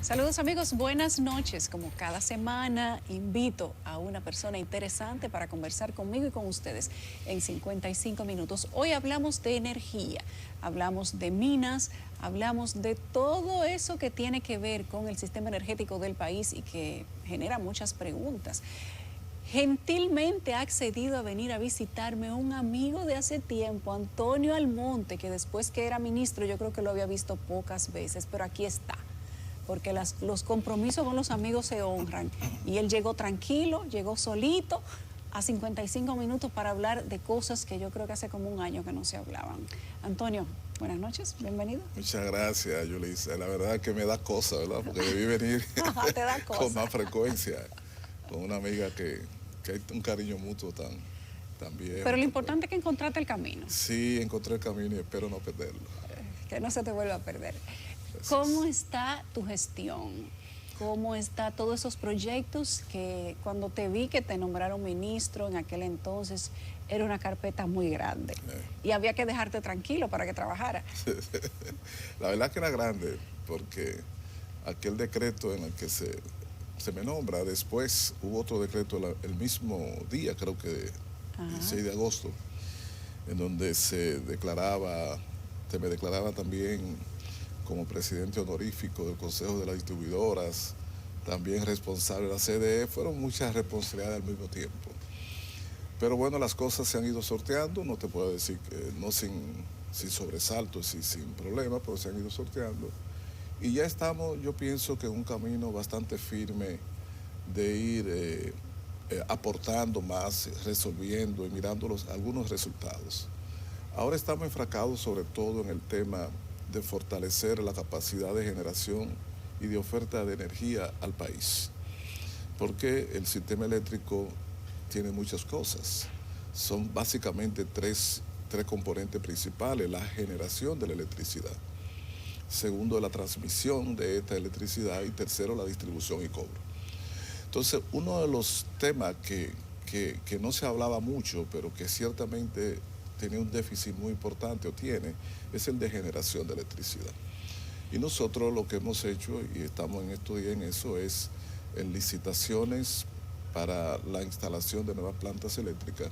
Saludos amigos, buenas noches. Como cada semana invito a una persona interesante para conversar conmigo y con ustedes en 55 minutos. Hoy hablamos de energía, hablamos de minas, hablamos de todo eso que tiene que ver con el sistema energético del país y que genera muchas preguntas. Gentilmente ha accedido a venir a visitarme un amigo de hace tiempo, Antonio Almonte, que después que era ministro yo creo que lo había visto pocas veces, pero aquí está, porque los compromisos con los amigos se honran. Y él llegó tranquilo, llegó solito a 55 minutos para hablar de cosas que yo creo que hace como un año que no se hablaban. Antonio, buenas noches, bienvenido. Muchas gracias, Yulisa. La verdad que me da cosa, ¿verdad? Porque debí venir Te da cosa. con más frecuencia, con una amiga que hay un cariño mutuo tan viejo. Pero lo importante es que encontraste el camino. Sí, encontré el camino y espero no perderlo. Que no se te vuelva a perder. Gracias. ¿Cómo está tu gestión? ¿Cómo está todos esos proyectos que cuando te vi que te nombraron ministro en aquel entonces era una carpeta muy grande y había que dejarte tranquilo para que trabajara? La verdad que era grande porque aquel decreto en el que se me nombra, después hubo otro decreto el mismo día, creo que el 6 de agosto, en donde se me declaraba también como presidente honorífico del Consejo de las Distribuidoras, también responsable de la CDE. Fueron muchas responsabilidades al mismo tiempo. Pero bueno, las cosas se han ido sorteando, no te puedo decir que no sin sobresaltos y sin problemas, pero se han ido sorteando. Y ya estamos, yo pienso que en un camino bastante firme de ir aportando más, resolviendo y mirando algunos resultados. Ahora estamos enfrascados sobre todo en el tema de fortalecer la capacidad de generación y de oferta de energía al país. Porque el sistema eléctrico tiene muchas cosas. Son básicamente tres componentes principales: la generación de la electricidad, segundo, la transmisión de esta electricidad, y tercero, la distribución y cobro. Entonces, uno de los temas que no se hablaba mucho, pero que ciertamente tenía un déficit muy importante, o tiene, es el de generación de electricidad. Y nosotros lo que hemos hecho, y estamos en estos días en eso, es en licitaciones para la instalación de nuevas plantas eléctricas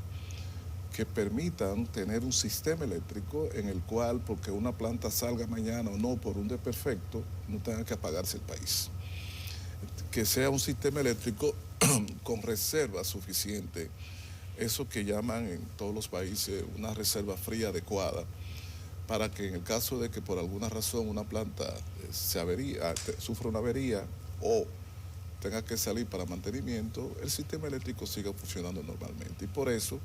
que permitan tener un sistema eléctrico en el cual, porque una planta salga mañana o no por un desperfecto, no tenga que apagarse el país. Que sea un sistema eléctrico con reserva suficiente, eso que llaman en todos los países una reserva fría adecuada, para que en el caso de que por alguna razón una planta sufra una avería o tenga que salir para mantenimiento, el sistema eléctrico siga funcionando normalmente. Y por eso,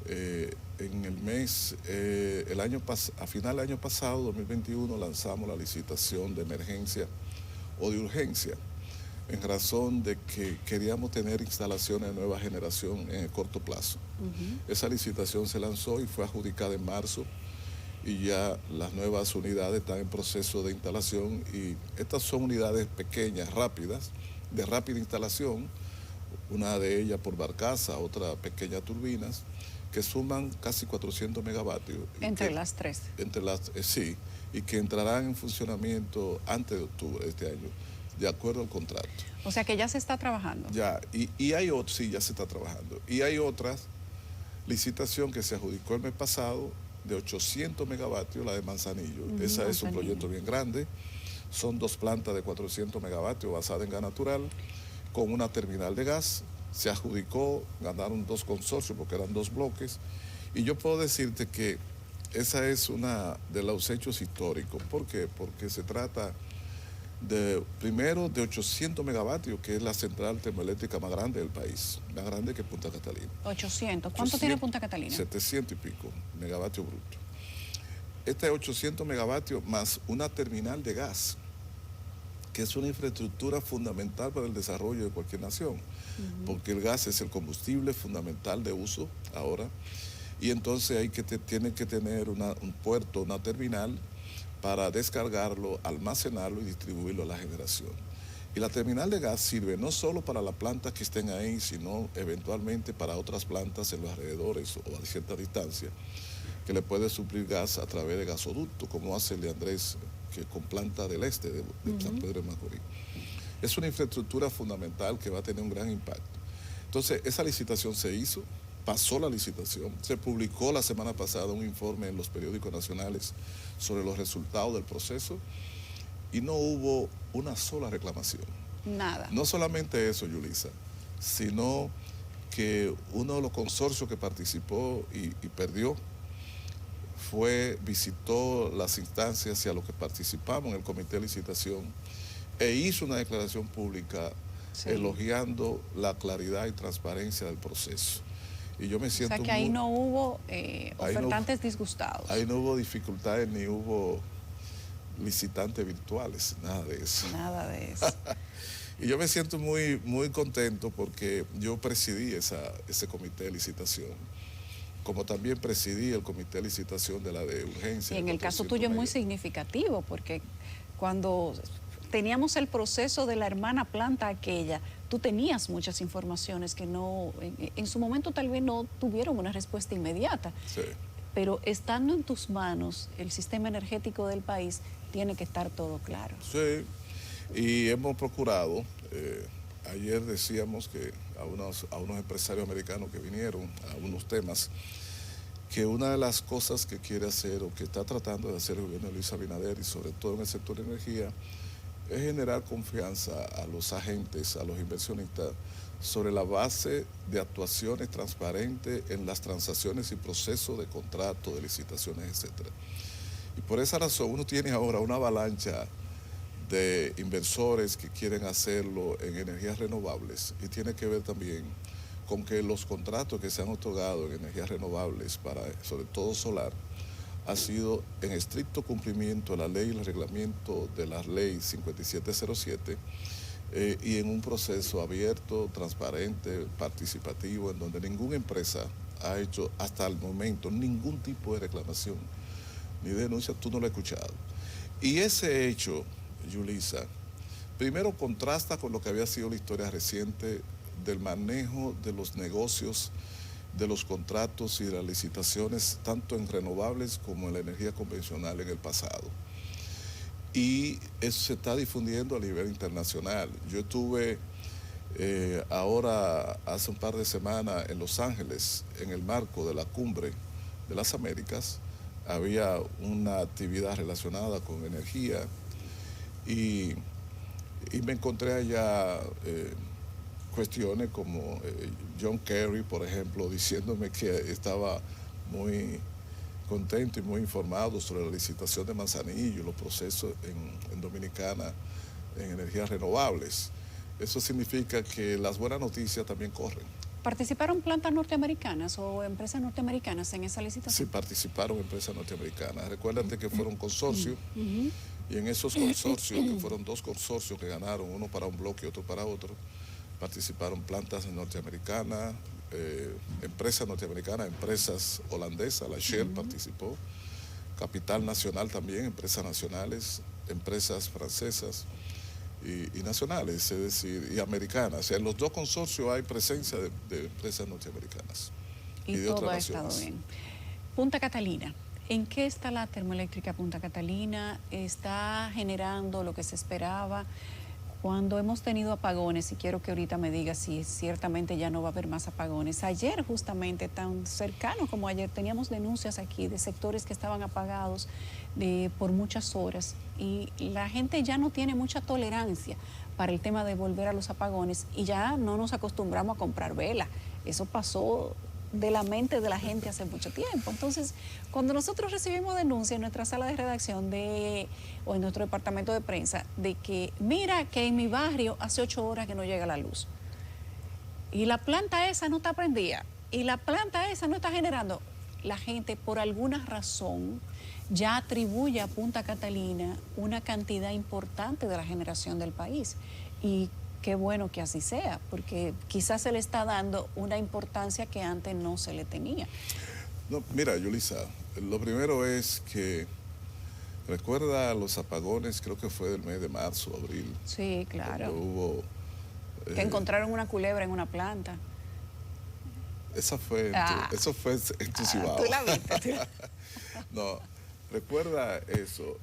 en el mes, a final del año pasado, 2021, lanzamos la licitación de emergencia o de urgencia, en razón de que queríamos tener instalaciones de nueva generación en el corto plazo. Esa licitación se lanzó y fue adjudicada en marzo, y ya las nuevas unidades están en proceso de instalación, y estas son unidades pequeñas, rápidas, de rápida instalación, una de ellas por barcaza, otra pequeñas turbinas, que suman casi 400 megavatios. Entre las tres. Sí, y que entrarán en funcionamiento antes de octubre de este año, de acuerdo al contrato. O sea que ya se está trabajando. Ya, y hay otras, sí, ya se está trabajando. Y hay otras licitación que se adjudicó el mes pasado de 800 megavatios, la de Manzanillo. Esa es un proyecto bien grande. Son 2 plantas de 400 megavatios basadas en gas natural, con una terminal de gas. Se adjudicó, ganaron 2 consorcios porque eran 2 bloques. Y yo puedo decirte que esa es una de los hechos históricos. ¿Por qué? Porque se trata primero de 800 megavatios, que es la central termoeléctrica más grande del país, más grande que Punta Catalina. 800. ¿Cuánto tiene Punta Catalina? 700 y pico megavatios brutos. Este es 800 megavatios más una terminal de gas, que es una infraestructura fundamental para el desarrollo de cualquier nación, porque el gas es el combustible fundamental de uso ahora, y entonces tiene que tener un puerto, una terminal, para descargarlo, almacenarlo y distribuirlo a la generación. Y la terminal de gas sirve no solo para las plantas que estén ahí, sino eventualmente para otras plantas en los alrededores o a cierta distancia, que le puede suplir gas a través de gasoducto, como hace el de Andrés, que con Planta del Este de San Pedro de Macorís. Es una infraestructura fundamental que va a tener un gran impacto. Entonces, esa licitación se hizo, pasó la licitación, se publicó la semana pasada un informe en los periódicos nacionales sobre los resultados del proceso y no hubo una sola reclamación. Nada. No solamente eso, Yulisa, sino que uno de los consorcios que participó y perdió visitó las instancias y a los que participamos en el comité de licitación e hizo una declaración pública elogiando la claridad y transparencia del proceso. Y yo me siento... O sea que ahí no hubo ofertantes disgustados. Ahí no hubo dificultades ni hubo licitantes virtuales, nada de eso. Nada de eso. Y yo me siento muy, muy contento porque yo presidí ese comité de licitación, como también presidí el comité de licitación de la de urgencia. Y en el caso tuyo es muy significativo, porque cuando teníamos el proceso de la hermana planta aquella, tú tenías muchas informaciones que no, en su momento tal vez no tuvieron una respuesta inmediata. Sí. Pero estando en tus manos el sistema energético del país, tiene que estar todo claro. Sí, y hemos procurado, ayer decíamos que a unos empresarios americanos que vinieron a unos temas, que una de las cosas que quiere hacer o que está tratando de hacer el gobierno de Luis Abinader y sobre todo en el sector de energía es generar confianza a los agentes, a los inversionistas sobre la base de actuaciones transparentes en las transacciones y procesos de contrato, de licitaciones, etc. Y por esa razón uno tiene ahora una avalancha de inversores que quieren hacerlo en energías renovables y tiene que ver también con que los contratos que se han otorgado en energías renovables, sobre todo solar, ha sido en estricto cumplimiento de la ley y el reglamento de la ley 5707 y en un proceso abierto, transparente, participativo, en donde ninguna empresa ha hecho hasta el momento ningún tipo de reclamación ni denuncia, tú no lo has escuchado. Y ese hecho, Yulisa, primero contrasta con lo que había sido la historia reciente del manejo de los negocios, de los contratos y de las licitaciones, tanto en renovables como en la energía convencional en el pasado. Y eso se está difundiendo a nivel internacional. Yo estuve ahora, hace un par de semanas, en Los Ángeles, en el marco de la Cumbre de las Américas. Había una actividad relacionada con energía y me encontré allá cuestiones como John Kerry, por ejemplo, diciéndome que estaba muy contento y muy informado sobre la licitación de Manzanillo, los procesos en Dominicana en energías renovables. Eso significa que las buenas noticias también corren. ¿Participaron plantas norteamericanas o empresas norteamericanas en esa licitación? Sí, participaron empresas norteamericanas. Recuérdate que fueron consorcios y en esos consorcios, que fueron dos consorcios que ganaron, uno para un bloque y otro para otro, participaron plantas norteamericanas, empresas norteamericanas, empresas holandesas, la Shell participó, Capital Nacional también, empresas nacionales, empresas francesas y nacionales, es decir, y americanas. O sea, en los dos consorcios hay presencia de empresas norteamericanas y de todo otras ha estado naciones. bien. Punta Catalina. ¿En qué está la termoeléctrica Punta Catalina? ¿Está generando lo que se esperaba? Cuando hemos tenido apagones, y quiero que ahorita me digas si ciertamente ya no va a haber más apagones. Ayer, justamente, tan cercano como ayer, teníamos denuncias aquí de sectores que estaban apagados por muchas horas y la gente ya no tiene mucha tolerancia para el tema de volver a los apagones y ya no nos acostumbramos a comprar velas. Eso pasó de la mente de la gente hace mucho tiempo. Entonces, cuando nosotros recibimos denuncias en nuestra sala de redacción o en nuestro departamento de prensa de que, mira, que en mi barrio hace 8 horas que no llega la luz y la planta esa no está prendida y la planta esa no está generando, la gente por alguna razón ya atribuye a Punta Catalina una cantidad importante de la generación del país. Y qué bueno que así sea, porque quizás se le está dando una importancia que antes no se le tenía. No, mira, Yulisa, lo primero es que recuerda los apagones, creo que fue del mes de marzo, abril. Sí, claro. Hubo, que encontraron una culebra en una planta. Eso fue en tu Cibao. Tú la viste. No, recuerda eso.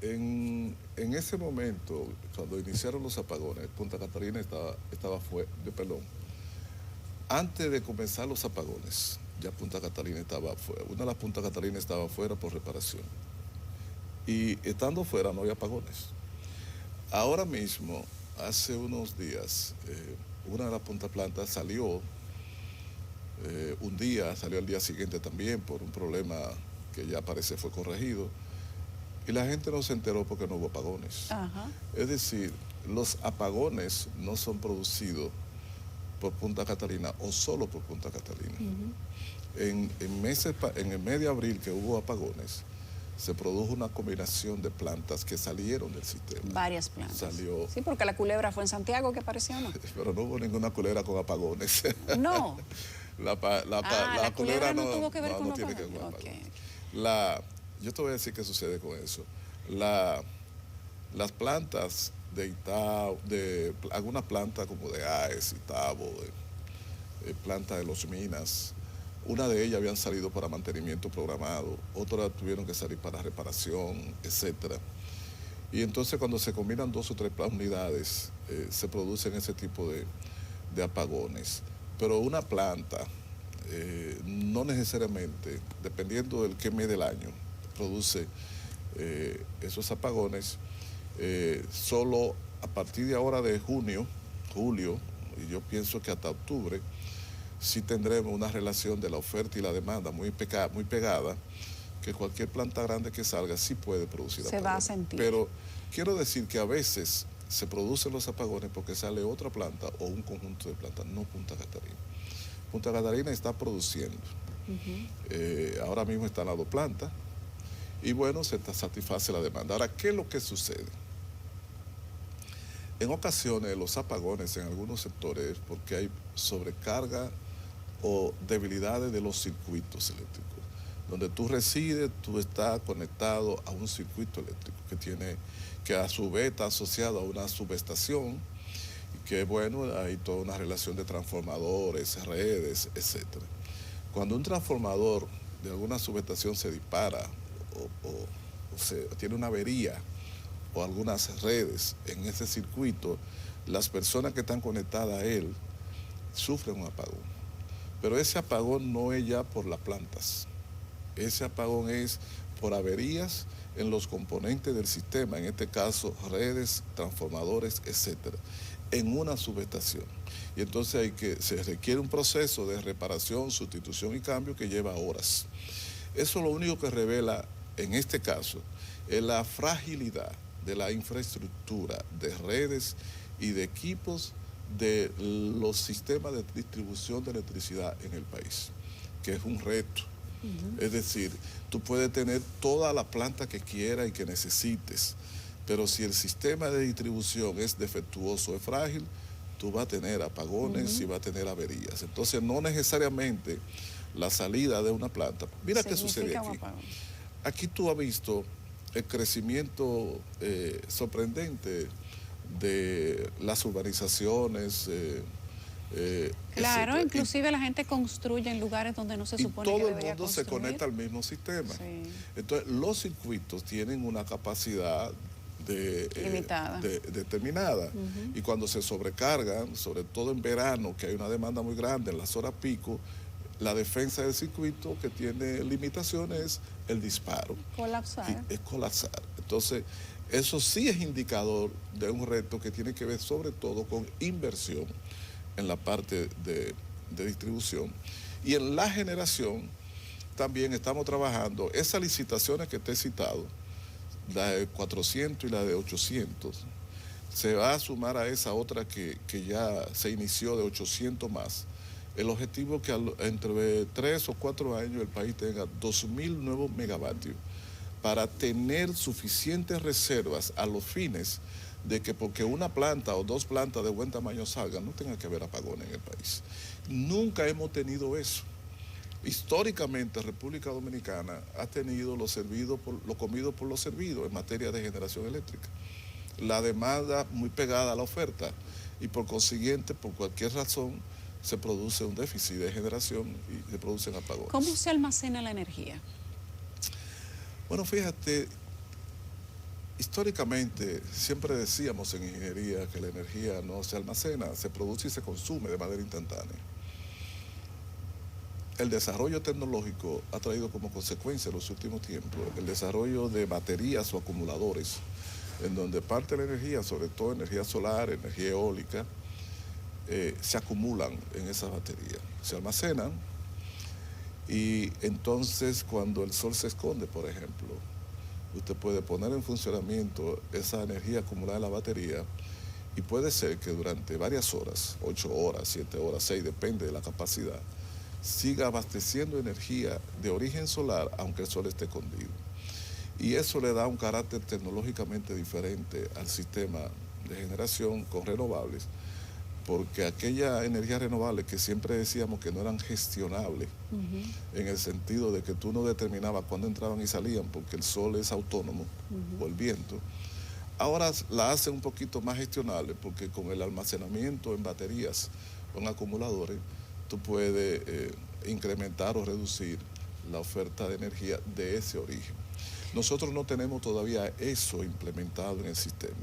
En ese momento, cuando iniciaron los apagones, Punta Catalina estaba fuera, perdón, antes de comenzar los apagones, ya Punta Catalina estaba fuera. Una de las Punta Catalina estaba fuera por reparación. Y estando fuera no había apagones. Ahora mismo, hace unos días, una de las Punta Plantas salió un día, salió al día siguiente también por un problema que ya parece fue corregido. Y la gente no se enteró porque no hubo apagones. Ajá. Es decir, los apagones no son producidos por Punta Catalina o solo por Punta Catalina. En el mes de abril que hubo apagones, se produjo una combinación de plantas que salieron del sistema. Varias plantas. Salió, sí, porque la culebra fue en Santiago, ¿qué pareció, no? pero no hubo ninguna culebra con apagones. No. La culebra no tuvo que ver con no tiene que ver con apagones. apagones. Yo te voy a decir qué sucede con eso. Las plantas algunas plantas como de AES, Itabo, plantas de los Minas, una de ellas habían salido para mantenimiento programado, otras tuvieron que salir para reparación, etcétera. Y entonces cuando se combinan 2 o 3 unidades, se producen ese tipo de apagones. Pero una planta, no necesariamente, dependiendo del qué mes del año, produce esos apagones, solo a partir de ahora de julio, y yo pienso que hasta octubre, sí tendremos una relación de la oferta y la demanda muy pegada, que cualquier planta grande que salga sí puede producir apagones. Se va a sentir. Pero quiero decir que a veces se producen los apagones porque sale otra planta o un conjunto de plantas, no Punta Catalina. Punta Catalina está produciendo. Ahora mismo están las 2 plantas y bueno, se satisface la demanda. Ahora, ¿qué es lo que sucede? En ocasiones los apagones en algunos sectores porque hay sobrecarga o debilidades de los circuitos eléctricos. Donde tú resides, tú estás conectado a un circuito eléctrico que a su vez está asociado a una subestación, y que bueno, hay toda una relación de transformadores, redes, etc. Cuando un transformador de alguna subestación se dispara o tiene una avería o algunas redes en ese circuito, las personas que están conectadas a él sufren un apagón. Pero ese apagón no es ya por las plantas. Ese apagón es por averías en los componentes del sistema, en este caso redes, transformadores, etcétera, en una subestación. Y entonces se requiere un proceso de reparación, sustitución y cambio que lleva horas. Eso lo único que revela, en este caso, es la fragilidad de la infraestructura de redes y de equipos de los sistemas de distribución de electricidad en el país, que es un reto. Es decir, tú puedes tener toda la planta que quieras y que necesites, pero si el sistema de distribución es defectuoso, es frágil, tú vas a tener apagones y vas a tener averías. Entonces, no necesariamente la salida de una planta. Mira qué sucede aquí. Aquí tú has visto el crecimiento sorprendente de las urbanizaciones. Claro, inclusive la gente construye en lugares donde no se supone que debería construir. Todo el mundo se conecta al mismo sistema. Sí. Entonces, los circuitos tienen una capacidad limitada, determinada. Y cuando se sobrecargan, sobre todo en verano, que hay una demanda muy grande en las horas pico, la defensa del circuito que tiene limitaciones es el disparo. Colapsar. Es colapsar. Entonces, eso sí es indicador de un reto que tiene que ver sobre todo con inversión en la parte de distribución. Y en la generación también estamos trabajando esas licitaciones que te he citado, la de 400 y la de 800, se va a sumar a esa otra que ya se inició de 800 más. El objetivo es que entre 3 o 4 años el país tenga 2.000 nuevos megavatios para tener suficientes reservas a los fines de que porque una planta o 2 plantas de buen tamaño salgan, no tenga que haber apagones en el país. Nunca hemos tenido eso. Históricamente, República Dominicana ha tenido lo comido por lo servido en materia de generación eléctrica. La demanda muy pegada a la oferta y por consiguiente, por cualquier razón, se produce un déficit de generación y se producen apagones. ¿Cómo se almacena la energía? Bueno, fíjate, Históricamente, siempre decíamos en ingeniería que la energía no se almacena, se produce y se consume de manera instantánea. El desarrollo tecnológico ha traído como consecuencia en los últimos tiempos el desarrollo de baterías o acumuladores, en donde parte de la energía, sobre todo energía solar, energía eólica, se acumulan en esas baterías, se almacenan y entonces cuando el sol se esconde, por ejemplo, usted puede poner en funcionamiento esa energía acumulada en la batería y puede ser que durante varias horas, 8 horas, 7 horas, 6, depende de la capacidad, siga abasteciendo energía de origen solar aunque el sol esté escondido. Y eso le da un carácter tecnológicamente diferente al sistema de generación con renovables, porque aquella energía renovable que siempre decíamos que no eran gestionables, en el sentido de que tú no determinabas cuándo entraban y salían porque el sol es autónomo o el viento, ahora la hace un poquito más gestionable porque con el almacenamiento en baterías o en acumuladores, tú puedes incrementar o reducir la oferta de energía de ese origen. Nosotros no tenemos todavía eso implementado en el sistema.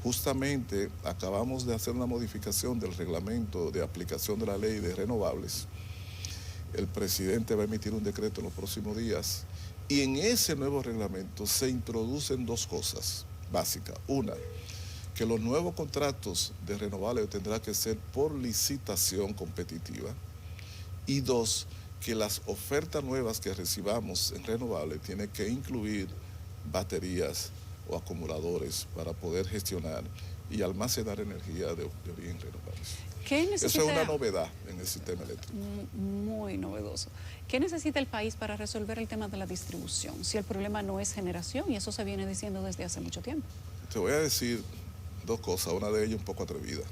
Justamente acabamos de hacer una modificación del reglamento de aplicación de la ley de renovables. El presidente va a emitir un decreto en los próximos días y en ese nuevo reglamento se introducen dos cosas básicas. Una, que los nuevos contratos de renovables tendrán que ser por licitación competitiva. Y dos, que las ofertas nuevas que recibamos en renovables tienen que incluir baterías o acumuladores para poder gestionar y almacenar energía de origen renovables. Eso es una novedad en el sistema eléctrico. Muy novedoso. ¿Qué necesita el país para resolver el tema de la distribución? Si el problema no es generación, y eso se viene diciendo desde hace mucho tiempo. Te voy a decir dos cosas, una de ellas un poco atrevida.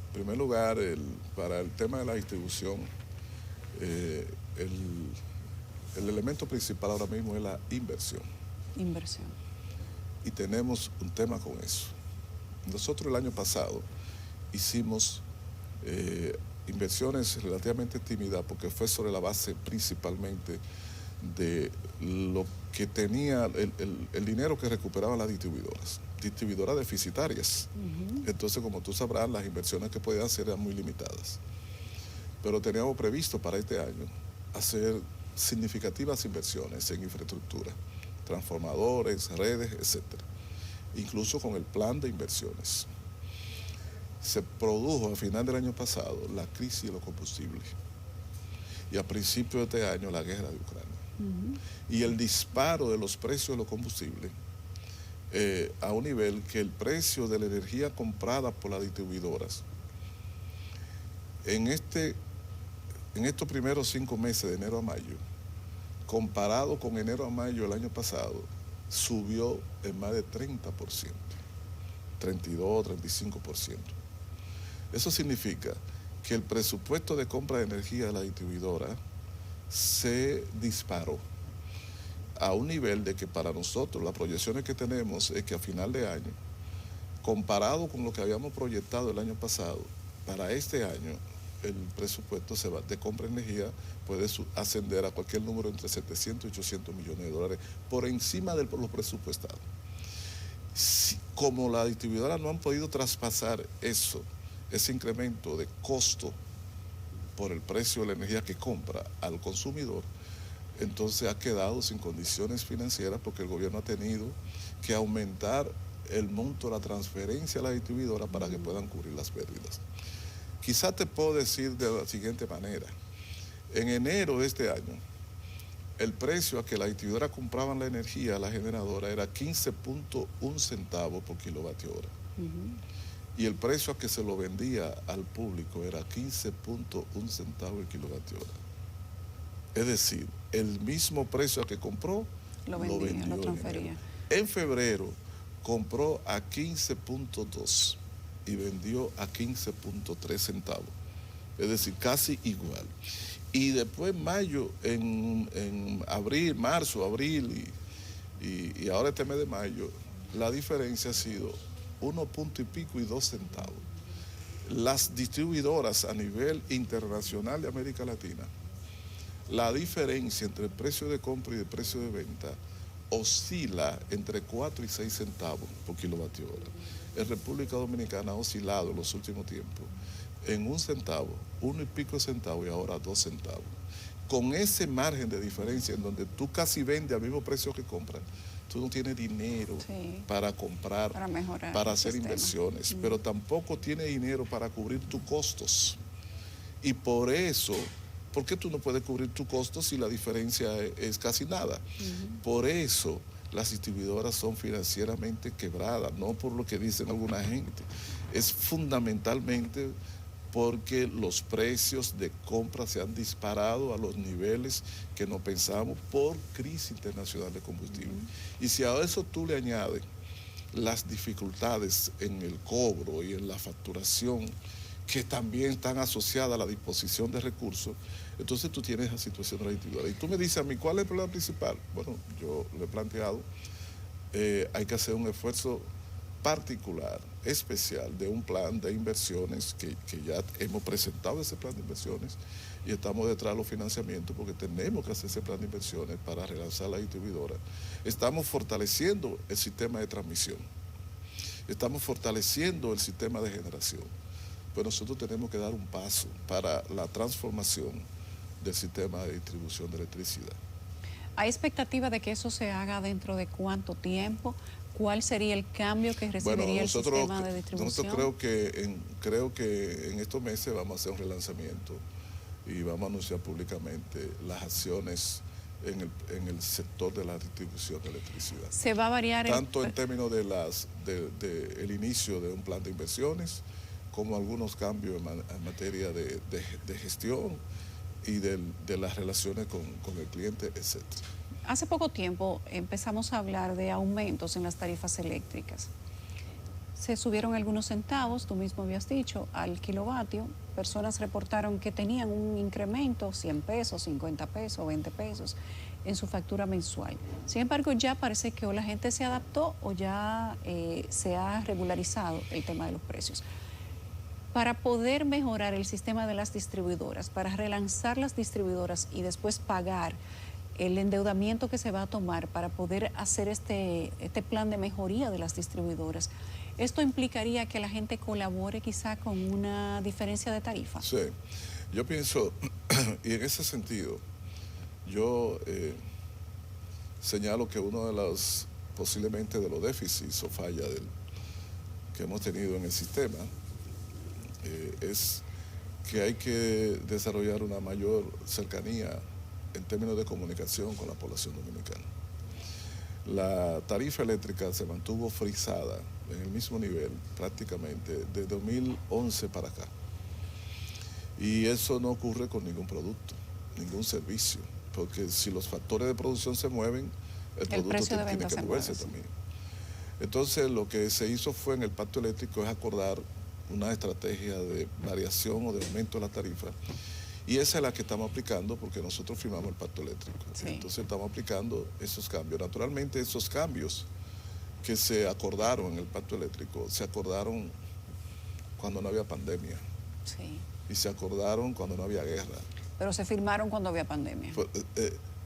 En primer lugar, para el tema de la distribución, el elemento principal ahora mismo es la inversión. Inversión. Y tenemos un tema con eso. Nosotros el año pasado hicimos inversiones relativamente tímidas porque fue sobre la base principalmente de lo que tenía el dinero que recuperaban las distribuidoras deficitarias. Entonces, como tú sabrás, las inversiones que podían hacer eran muy limitadas. Pero teníamos previsto para este año hacer significativas inversiones en infraestructura, transformadores, redes, etc. Incluso con el plan de inversiones. Se produjo a final del año pasado la crisis de los combustibles y a principios de este año la guerra de Ucrania. Y el disparo de los precios de los combustibles a un nivel que el precio de la energía comprada por las distribuidoras en estos primeros 5 meses de enero a mayo, comparado con enero a mayo del año pasado, subió en más de 30%, 32, 35%. Eso significa que el presupuesto de compra de energía de la distribuidora se disparó a un nivel de que para nosotros las proyecciones que tenemos es que a final de año, comparado con lo que habíamos proyectado el año pasado, para este año el presupuesto de compra de energía puede ascender a cualquier número entre 700 y 800 millones de dólares por encima de lo presupuestado. Como las distribuidoras no han podido traspasar ese incremento de costo por el precio de la energía que compra al consumidor, entonces ha quedado sin condiciones financieras porque el gobierno ha tenido que aumentar el monto de la transferencia a la distribuidora para que puedan cubrir las pérdidas. Quizá te puedo decir de la siguiente manera. En enero de este año, el precio a que la distribuidora compraban la energía a la generadora era 15.1 centavos por kilovatio hora. Y el precio a que se lo vendía al público era 15.1 centavos el kilovatio hora. Es decir, el mismo precio a que compró, lo vendió, lo transfería. En febrero compró a 15.2 y vendió a 15.3 centavos. Es decir, casi igual. Y después mayo, en abril, marzo, abril y ahora este mes de mayo, la diferencia ha sido 1 punto y pico y 2 centavos. Las distribuidoras a nivel internacional de América Latina, la diferencia entre el precio de compra y el precio de venta oscila entre 4 y 6 centavos por kilovatio hora. En República Dominicana ha oscilado en los últimos tiempos en 1 centavo, 1 y pico de centavos y ahora 2 centavos. Con ese margen de diferencia en donde tú casi vendes al mismo precio que compras, tú no tienes dinero para comprar, para mejorar, para hacer inversiones, pero tampoco tienes dinero para cubrir tus costos. Y por eso, ¿por qué tú no puedes cubrir tus costos si la diferencia es casi nada? Por eso las distribuidoras son financieramente quebradas, no por lo que dicen alguna gente. Es fundamentalmente porque los precios de compra se han disparado a los niveles que no pensamos por crisis internacional de combustible. Y si a eso tú le añades las dificultades en el cobro y en la facturación, que también están asociadas a la disposición de recursos, entonces tú tienes la situación de la distribuidora. Y tú me dices a mí, ¿cuál es el problema principal? Bueno, yo lo he planteado, hay que hacer un esfuerzo particular, especial, de un plan de inversiones que ya hemos presentado ese plan de inversiones y estamos detrás de los financiamientos porque tenemos que hacer ese plan de inversiones para relanzar la distribuidora. Estamos fortaleciendo el sistema de transmisión, estamos fortaleciendo el sistema de generación, pero nosotros tenemos que dar un paso para la transformación del sistema de distribución de electricidad. ¿Hay expectativa de que eso se haga dentro de cuánto tiempo? ¿Cuál sería el cambio que recibiría el sistema de distribución? Nosotros creo que en estos meses vamos a hacer un relanzamiento y vamos a anunciar públicamente las acciones en el sector de la distribución de electricidad. ¿Se va a variar? Tanto en términos de el inicio de un plan de inversiones, como algunos cambios en materia de gestión y de las relaciones con el cliente, etc. Hace poco tiempo empezamos a hablar de aumentos en las tarifas eléctricas. Se subieron algunos centavos, tú mismo habías dicho, al kilovatio. Personas reportaron que tenían un incremento, 100 pesos, 50 pesos, 20 pesos, en su factura mensual. Sin embargo, ya parece que o la gente se adaptó o ya se ha regularizado el tema de los precios. Para poder mejorar el sistema de las distribuidoras, para relanzar las distribuidoras y después pagar el endeudamiento que se va a tomar para poder hacer este plan de mejoría de las distribuidoras, ¿esto implicaría que la gente colabore quizá con una diferencia de tarifa? Sí, yo pienso, y en ese sentido, yo señalo que uno de los, posiblemente de los déficits o fallas que hemos tenido en el sistema es que hay que desarrollar una mayor cercanía en términos de comunicación con la población dominicana. La tarifa eléctrica se mantuvo frisada en el mismo nivel prácticamente desde 2011 para acá. Y eso no ocurre con ningún producto, ningún servicio, porque si los factores de producción se mueven, el producto tiene que moverse también. Entonces lo que se hizo fue en el pacto eléctrico es acordar una estrategia de variación o de aumento de la tarifa. Y esa es la que estamos aplicando porque nosotros firmamos el pacto eléctrico. Sí. Entonces estamos aplicando esos cambios. Naturalmente esos cambios que se acordaron en el pacto eléctrico, se acordaron cuando no había pandemia. Sí. Y se acordaron cuando no había guerra. Pero se firmaron cuando había pandemia.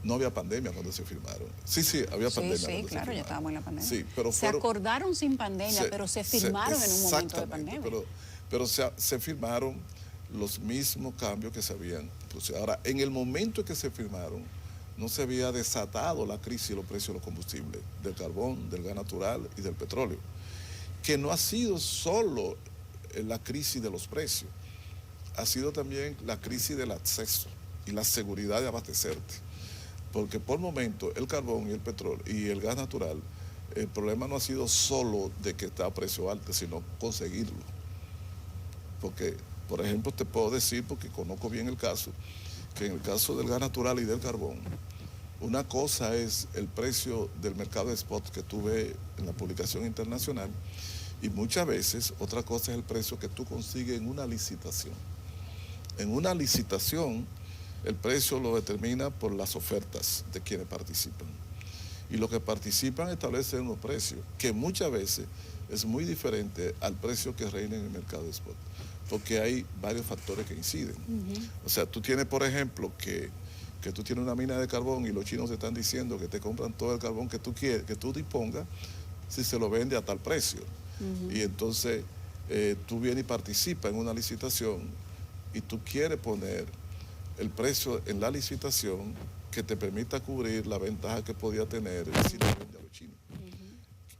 No había pandemia cuando se firmaron. Sí, había pandemia. Sí, claro, ya estábamos en la pandemia. Sí, pero se acordaron sin pandemia, pero se firmaron en un momento de pandemia. Pero se firmaron los mismos cambios que se habían. Pues ahora, en el momento en que se firmaron, no se había desatado la crisis de los precios de los combustibles, del carbón, del gas natural y del petróleo, que no ha sido solo la crisis de los precios, ha sido también la crisis del acceso y la seguridad de abastecerte. Porque por momento el carbón y el petróleo y el gas natural, el problema no ha sido solo de que está a precio alto, sino conseguirlo. Porque, por ejemplo, te puedo decir, porque conozco bien el caso, que en el caso del gas natural y del carbón, una cosa es el precio del mercado de spot que tú ves en la publicación internacional y muchas veces otra cosa es el precio que tú consigues en una licitación. En una licitación el precio lo determina por las ofertas de quienes participan. Y los que participan establecen unos precios que muchas veces es muy diferente al precio que reina en el mercado de spot, porque hay varios factores que inciden. O sea, tú tienes, por ejemplo, que que tú tienes una mina de carbón y los chinos te están diciendo que te compran todo el carbón que tú quieres, que tú dispongas, si se lo vende a tal precio. Y entonces tú vienes y participas en una licitación y tú quieres poner el precio en la licitación que te permita cubrir la ventaja que podía tener si lo vende a los chinos.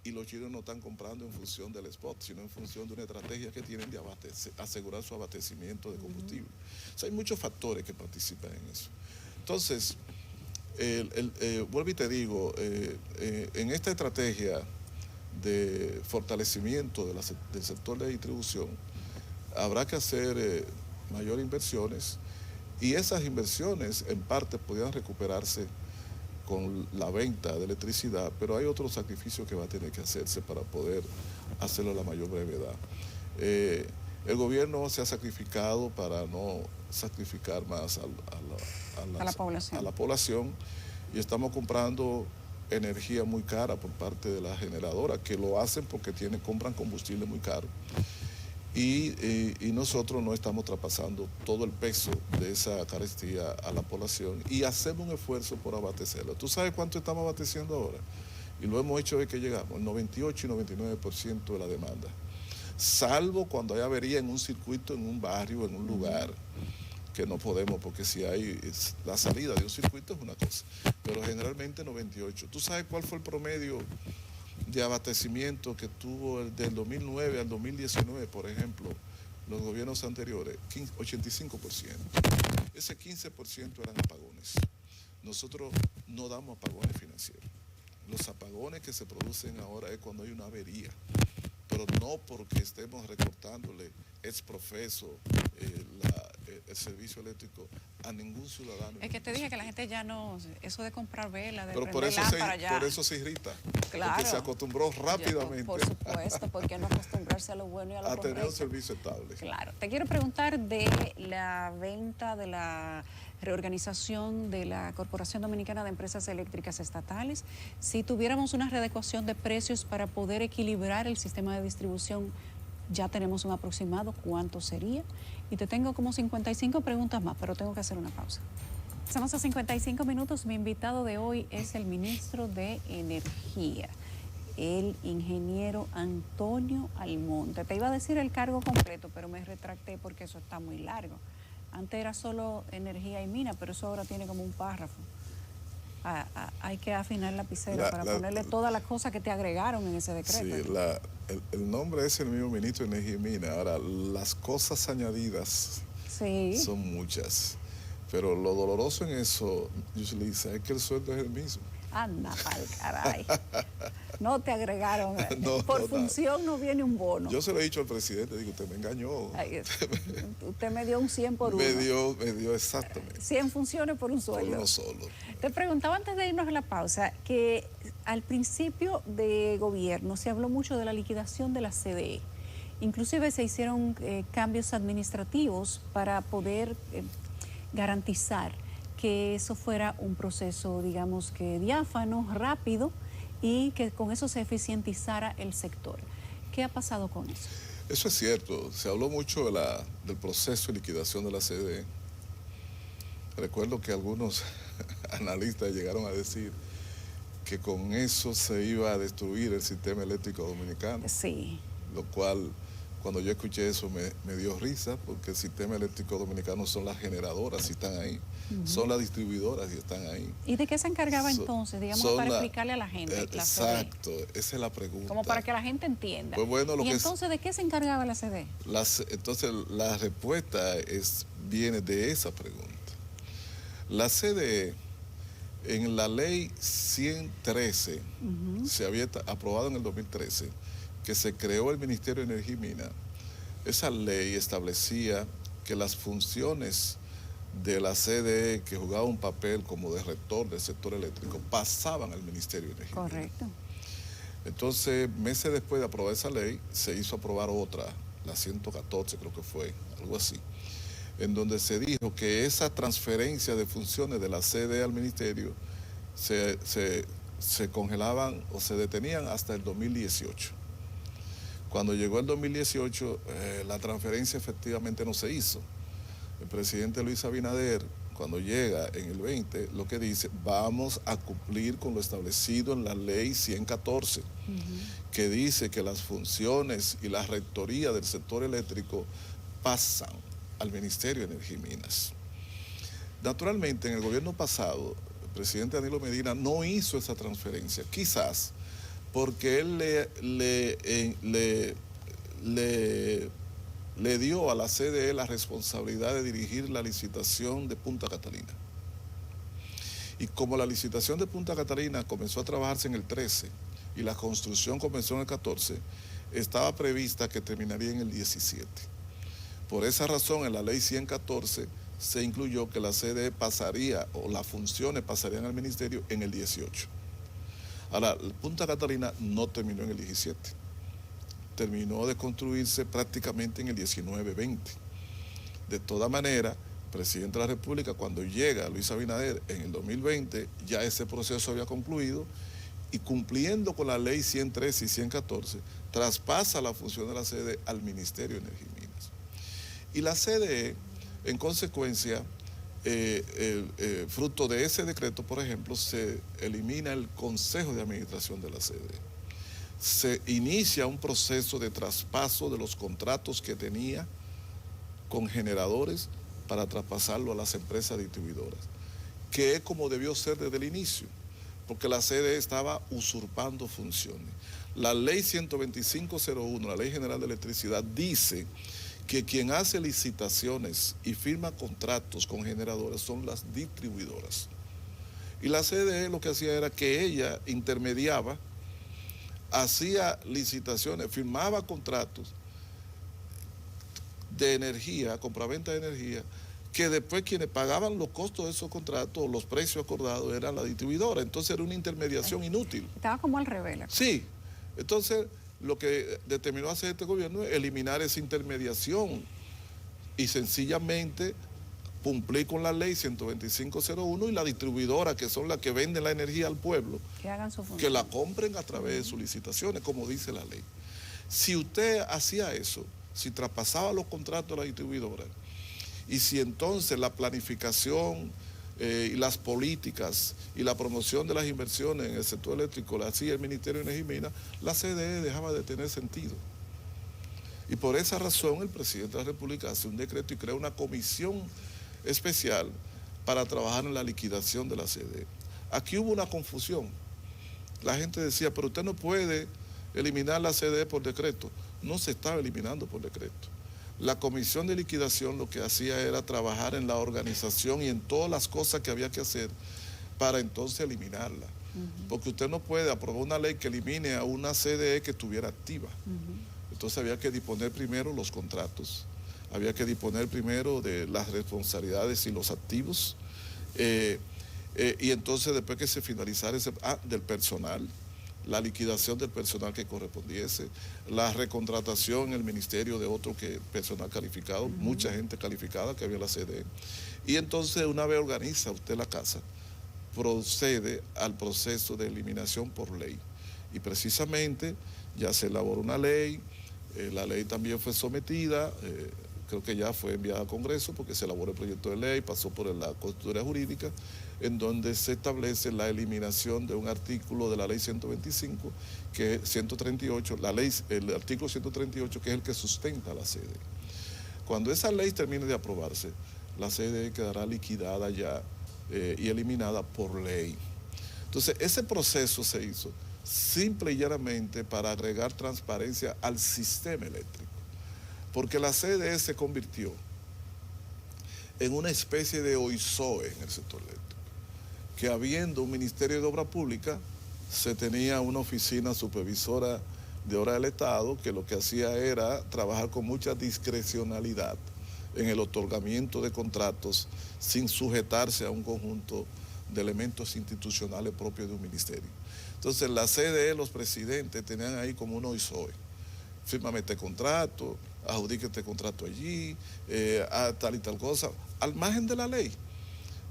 Y los chinos no están comprando en función del spot, sino en función de una estrategia que tienen de asegurar su abastecimiento de combustible. O sea, hay muchos factores que participan en eso. Entonces, vuelvo y te digo, en esta estrategia de fortalecimiento del sector de distribución, habrá que hacer mayores inversiones, y esas inversiones en parte podrían recuperarse con la venta de electricidad, pero hay otros sacrificios que va a tener que hacerse para poder hacerlo a la mayor brevedad. El gobierno se ha sacrificado para no sacrificar más a la población, y estamos comprando energía muy cara por parte de la generadora, que lo hacen porque compran combustible muy caro. Y nosotros no estamos traspasando todo el peso de esa carestía a la población, y hacemos un esfuerzo por abastecerla. ¿Tú sabes cuánto estamos abasteciendo ahora? Y lo hemos hecho desde que llegamos, el 98 y 99% de la demanda. Salvo cuando hay avería en un circuito, en un barrio, en un lugar, que no podemos, porque si hay la salida de un circuito es una cosa, pero generalmente 98. ¿Tú sabes cuál fue el promedio de abastecimiento que tuvo del 2009 al 2019, por ejemplo, los gobiernos anteriores? 85%. Ese 15% eran apagones. Nosotros no damos apagones financieros. Los apagones que se producen ahora es cuando hay una avería, pero no porque estemos recortándole ex profeso el servicio eléctrico a ningún ciudadano. Es que te dije que la gente ya no, eso de comprar vela, de pero prender lámpara ya. Por eso se irrita, claro, porque se acostumbró rápidamente. Por supuesto, porque no acostumbrarse a lo bueno y a lo correcto. A tener un servicio estable. Claro. Te quiero preguntar de la venta, de la reorganización de la Corporación Dominicana de Empresas Eléctricas Estatales. Si tuviéramos una readecuación de precios para poder equilibrar el sistema de distribución, ya tenemos un aproximado, ¿cuánto sería? Y te tengo como 55 preguntas más, pero tengo que hacer una pausa. Estamos a 55 minutos. Mi invitado de hoy es el ministro de Energía, el ingeniero Antonio Almonte. Te iba a decir el cargo completo, pero me retracté porque eso está muy largo. Antes era solo energía y mina, pero eso ahora tiene como un párrafo. Hay que afinar la lapicera para ponerle todas las cosas que te agregaron en ese decreto. Sí, el nombre es el mismo ministro de Energía y Mina. Ahora, las cosas añadidas son muchas. Pero lo doloroso en eso, Yuslisa, es que el sueldo es el mismo. Anda pa'l caray. No te agregaron. Por función no viene un bono. Yo se lo he dicho al presidente, digo, usted me engañó. Ay, usted me dio un 100 por uno. Me dio exactamente. 100 funciones por un sueldo. Por uno solo. Te preguntaba antes de irnos a la pausa, que al principio de gobierno se habló mucho de la liquidación de la CDE. Inclusive se hicieron cambios administrativos para poder garantizar que eso fuera un proceso, digamos que diáfano, rápido, y que con eso se eficientizara el sector. ¿Qué ha pasado con eso? Eso es cierto. Se habló mucho del proceso de liquidación de la CDE. Recuerdo que algunos analistas llegaron a decir que con eso se iba a destruir el sistema eléctrico dominicano. Sí. Lo cual, cuando yo escuché eso, me dio risa, porque el sistema eléctrico dominicano son las generadoras y están ahí. Son las distribuidoras y están ahí. ¿Y de qué se encargaba entonces, digamos, para explicarle a la gente? Exacto, esa es la pregunta. Como para que la gente entienda. Pues bueno, ¿Y entonces de qué se encargaba la CDE? Entonces la respuesta viene de esa pregunta. La CDE, en la ley 113, se había aprobado en el 2013, que se creó el Ministerio de Energía y Mina. Esa ley establecía que las funciones de la CDE, que jugaba un papel como de rector del sector eléctrico, pasaban al Ministerio de Energía. Correcto. Entonces, meses después de aprobar esa ley, se hizo aprobar otra, la 114 creo que fue, algo así, en donde se dijo que esa transferencia de funciones de la CDE al Ministerio se congelaban o se detenían hasta el 2018. Cuando llegó el 2018, la transferencia efectivamente no se hizo. El presidente Luis Abinader cuando llega en el 20, lo que dice, vamos a cumplir con lo establecido en la ley 114, que dice que las funciones y la rectoría del sector eléctrico pasan al Ministerio de Energía y Minas. Naturalmente, en el gobierno pasado, el presidente Danilo Medina no hizo esa transferencia, quizás porque él le dio a la CDE la responsabilidad de dirigir la licitación de Punta Catalina. Y como la licitación de Punta Catalina comenzó a trabajarse en el 13 y la construcción comenzó en el 14, estaba prevista que terminaría en el 17. Por esa razón, en la ley 114 se incluyó que la CDE pasaría, o las funciones pasarían al ministerio en el 18. Ahora, Punta Catalina no terminó en el 17. Terminó de construirse prácticamente en el 19-20. De toda manera, el presidente de la República, cuando llega Luis Abinader en el 2020, ya ese proceso había concluido y cumpliendo con la ley 113 y 114, traspasa la función de la CDE al Ministerio de Energía y Minas. Y la CDE, en consecuencia, fruto de ese decreto, por ejemplo, se elimina el Consejo de Administración de la CDE. Se inicia un proceso de traspaso de los contratos que tenía con generadores para traspasarlo a las empresas distribuidoras, que es como debió ser desde el inicio, porque la CDE estaba usurpando funciones. La ley 125.01, la Ley General de Electricidad, dice que quien hace licitaciones y firma contratos con generadores son las distribuidoras. Y la CDE lo que hacía era que ella intermediaba, hacía licitaciones, firmaba contratos de energía, compraventa de energía, que después quienes pagaban los costos de esos contratos o los precios acordados eran la distribuidora. Entonces era una intermediación inútil. Estaba como al revés. Sí, entonces lo que determinó hacer este gobierno es eliminar esa intermediación y sencillamente cumplir con la ley 125.01 y la distribuidora, que son las que venden la energía al pueblo, que hagan su función, que la compren a través de sus licitaciones, como dice la ley. Si usted hacía eso, si traspasaba los contratos a la distribuidora, y si entonces la planificación y las políticas y la promoción de las inversiones en el sector eléctrico la hacía el Ministerio de Energía y Minas, la CDE dejaba de tener sentido. Y por esa razón el presidente de la República hace un decreto y crea una comisión especial para trabajar en la liquidación de la CDE. Aquí hubo una confusión. La gente decía, pero usted no puede eliminar la CDE por decreto. No se estaba eliminando por decreto. La comisión de liquidación lo que hacía era trabajar en la organización y en todas las cosas que había que hacer para entonces eliminarla. Porque usted no puede aprobar una ley que elimine a una CDE que estuviera activa. Entonces había que disponer primero los contratos, había que disponer primero de las responsabilidades y los activos, y entonces después que se finalizara del personal, la liquidación del personal que correspondiese, la recontratación en el ministerio de otro personal calificado, mucha gente calificada que había en la CDE. Y entonces una vez organiza usted la casa, procede al proceso de eliminación por ley. Y precisamente ya se elaboró una ley, la ley también fue sometida, creo que ya fue enviada al Congreso porque se elaboró el proyecto de ley, pasó por la consultoría jurídica, en donde se establece la eliminación de un artículo de la ley 125, que es 138, el artículo 138, que es el que sustenta la CDE. Cuando esa ley termine de aprobarse, la CDE quedará liquidada ya y eliminada por ley. Entonces, ese proceso se hizo simple y llanamente para agregar transparencia al sistema eléctrico, porque la CDE se convirtió en una especie de OISOE en el sector eléctrico, que habiendo un Ministerio de Obra Pública, se tenía una oficina supervisora de obra del Estado que lo que hacía era trabajar con mucha discrecionalidad en el otorgamiento de contratos sin sujetarse a un conjunto de elementos institucionales propios de un ministerio. Entonces la CDE, los presidentes tenían ahí como un OISOE, fírmame este contrato, adjudique este contrato allí, tal y tal cosa, al margen de la ley.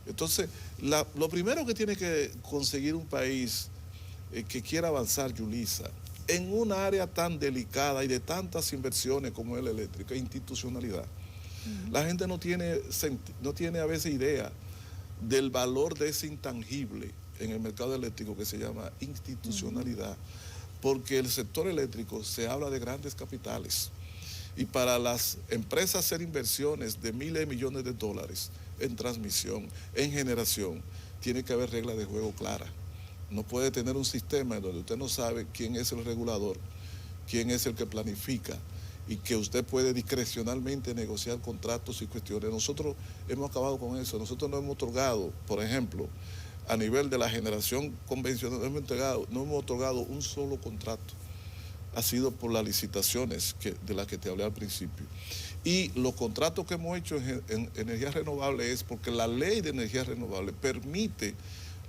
Entonces, lo primero que tiene que conseguir un país que quiera avanzar, Yulisa, en un área tan delicada y de tantas inversiones como es la eléctrica, institucionalidad. La gente no tiene a veces idea del valor de ese intangible en el mercado eléctrico que se llama institucionalidad, porque el sector eléctrico se habla de grandes capitales y para las empresas hacer inversiones de miles de millones de dólares en transmisión, en generación, tiene que haber reglas de juego claras. No puede tener un sistema en donde usted no sabe quién es el regulador, quién es el que planifica y que usted puede discrecionalmente negociar contratos y cuestiones. Nosotros hemos acabado con eso. Nosotros no hemos otorgado, por ejemplo, a nivel de la generación convencional, no hemos otorgado un solo contrato. Ha sido por las licitaciones de las que te hablé al principio. Y los contratos que hemos hecho en energía renovable es porque la ley de energía renovable permite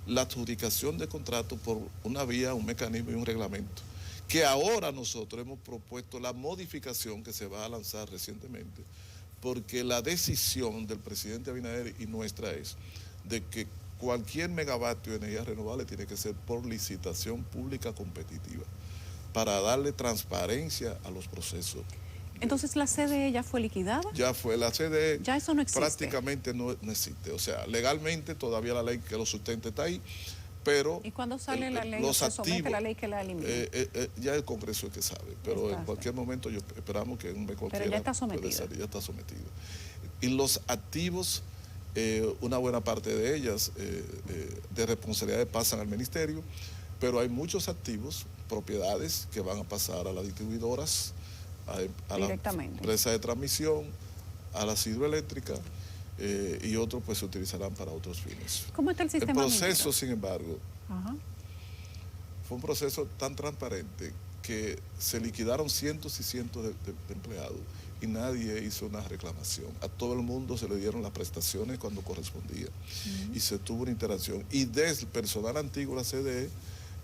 la adjudicación de contratos por una vía, un mecanismo y un reglamento, que ahora nosotros hemos propuesto la modificación que se va a lanzar recientemente, porque la decisión del presidente Abinader y nuestra es de que cualquier megavatio de energía renovable tiene que ser por licitación pública competitiva, para darle transparencia a los procesos. Entonces, ¿la CDE ya fue liquidada? Ya fue, la CDE ya eso no existe. Prácticamente no existe. O sea, legalmente todavía la ley que lo sustenta está ahí, pero... ¿Y cuando sale la ley? Los se activos, somete la ley que la elimina. Ya el Congreso es que sabe, pero en cualquier momento esperamos que en un mes cualquiera... Pero ya está sometido. Ya está sometido. Y los activos, una buena parte de ellas, de responsabilidades pasan al ministerio, pero hay muchos activos, propiedades que van a pasar a las distribuidoras, a la empresa de transmisión, a las hidroeléctricas y otros pues se utilizarán para otros fines. ¿Cómo está el sistema El proceso, minero? sin embargo, fue un proceso tan transparente que se liquidaron cientos y cientos de empleados y nadie hizo una reclamación. A todo el mundo se le dieron las prestaciones cuando correspondía y se tuvo una interacción. Y desde el personal antiguo de la CDE,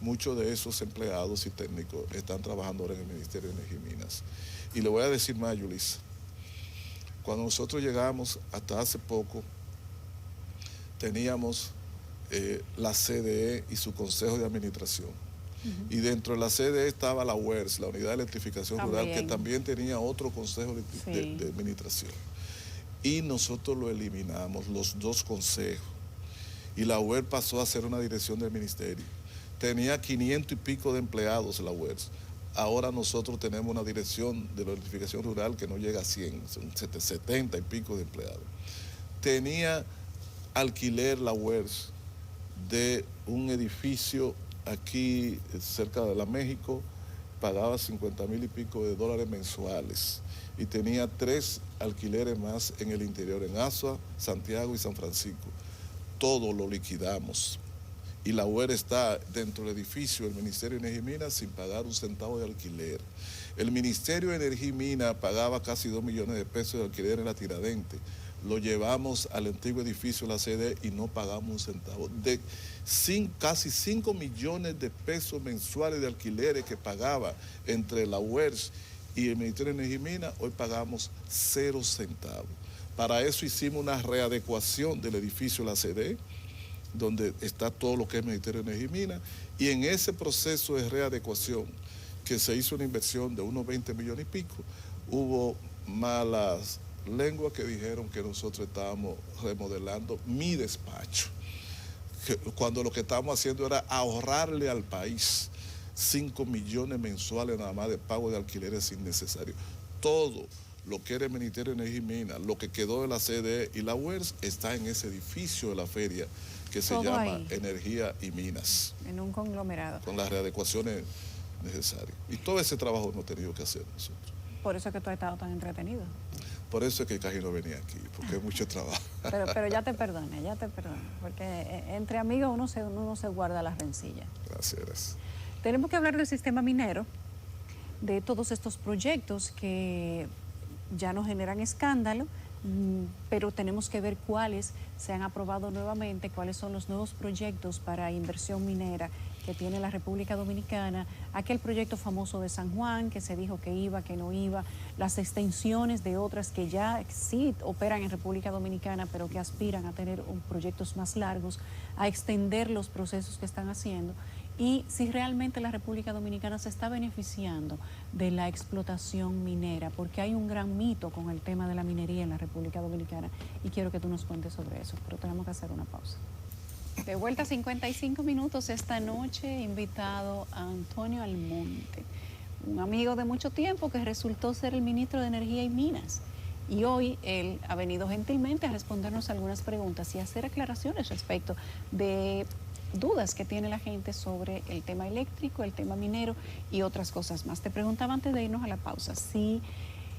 muchos de esos empleados y técnicos están trabajando ahora en el Ministerio de Energía y Minas. Y le voy a decir más, Yulisa, cuando nosotros llegamos, hasta hace poco, teníamos la CDE y su Consejo de Administración. Y dentro de la CDE estaba la UERS, la Unidad de Electrificación Rural, que también tenía otro Consejo de Administración. Y nosotros lo eliminamos, los dos consejos. Y la UERS pasó a ser una dirección del ministerio. Tenía 500 y pico de empleados la UERS. Ahora nosotros tenemos una dirección de la electrificación rural que no llega a 100, son 70 y pico de empleados. Tenía alquiler la UERS de un edificio aquí cerca de la México, pagaba 50,000 y pico de dólares mensuales y tenía 3 alquileres más en el interior, en Azua, Santiago y San Francisco. Todo lo liquidamos. Y la UER está dentro del edificio del Ministerio de Energía y Minas sin pagar un centavo de alquiler. El Ministerio de Energía y Minas pagaba casi 2 millones de pesos de alquiler en la Tiradentes. Lo llevamos al antiguo edificio de la sede y no pagamos un centavo. De casi 5 millones de pesos mensuales de alquileres que pagaba entre la UERS y el Ministerio de Energía y Minas, hoy pagamos 0 centavos. Para eso hicimos una readecuación del edificio de la sede, donde está todo lo que es Ministerio de Energía y Minas, y en ese proceso de readecuación, que se hizo una inversión de unos 20 millones y pico, hubo malas lenguas que dijeron que nosotros estábamos remodelando mi despacho, cuando lo que estábamos haciendo era ahorrarle al país 5 millones mensuales nada más de pago de alquileres innecesarios. Todo lo que era el Ministerio de Energía y Minas, lo que quedó de la CDE y la UERS, está en ese edificio de la feria que se llama ahí. Energía y Minas. En un conglomerado. Con las readecuaciones necesarias. Y todo ese trabajo hemos tenido que hacer nosotros. Por eso es que tú has estado tan entretenido. Por eso es que casi no venía aquí, porque hay mucho trabajo. Pero ya te perdona, porque entre amigos uno se guarda las rencillas. Gracias. Tenemos que hablar del sistema minero, de todos estos proyectos que ya no generan escándalo, pero tenemos que ver cuáles se han aprobado nuevamente, cuáles son los nuevos proyectos para inversión minera que tiene la República Dominicana, aquel proyecto famoso de San Juan que se dijo que iba, que no iba, las extensiones de otras que ya sí operan en República Dominicana, pero que aspiran a tener proyectos más largos, a extender los procesos que están haciendo. y si realmente la República Dominicana se está beneficiando de la explotación minera, porque hay un gran mito con el tema de la minería en la República Dominicana y quiero que tú nos cuentes sobre eso, pero tenemos que hacer una pausa. De vuelta a 55 minutos esta noche, invitado a Antonio Almonte, un amigo de mucho tiempo que resultó ser el ministro de Energía y Minas. Y hoy él ha venido gentilmente a respondernos algunas preguntas y a hacer aclaraciones respecto de dudas que tiene la gente sobre el tema eléctrico, el tema minero y otras cosas más. Te preguntaba antes de irnos a la pausa si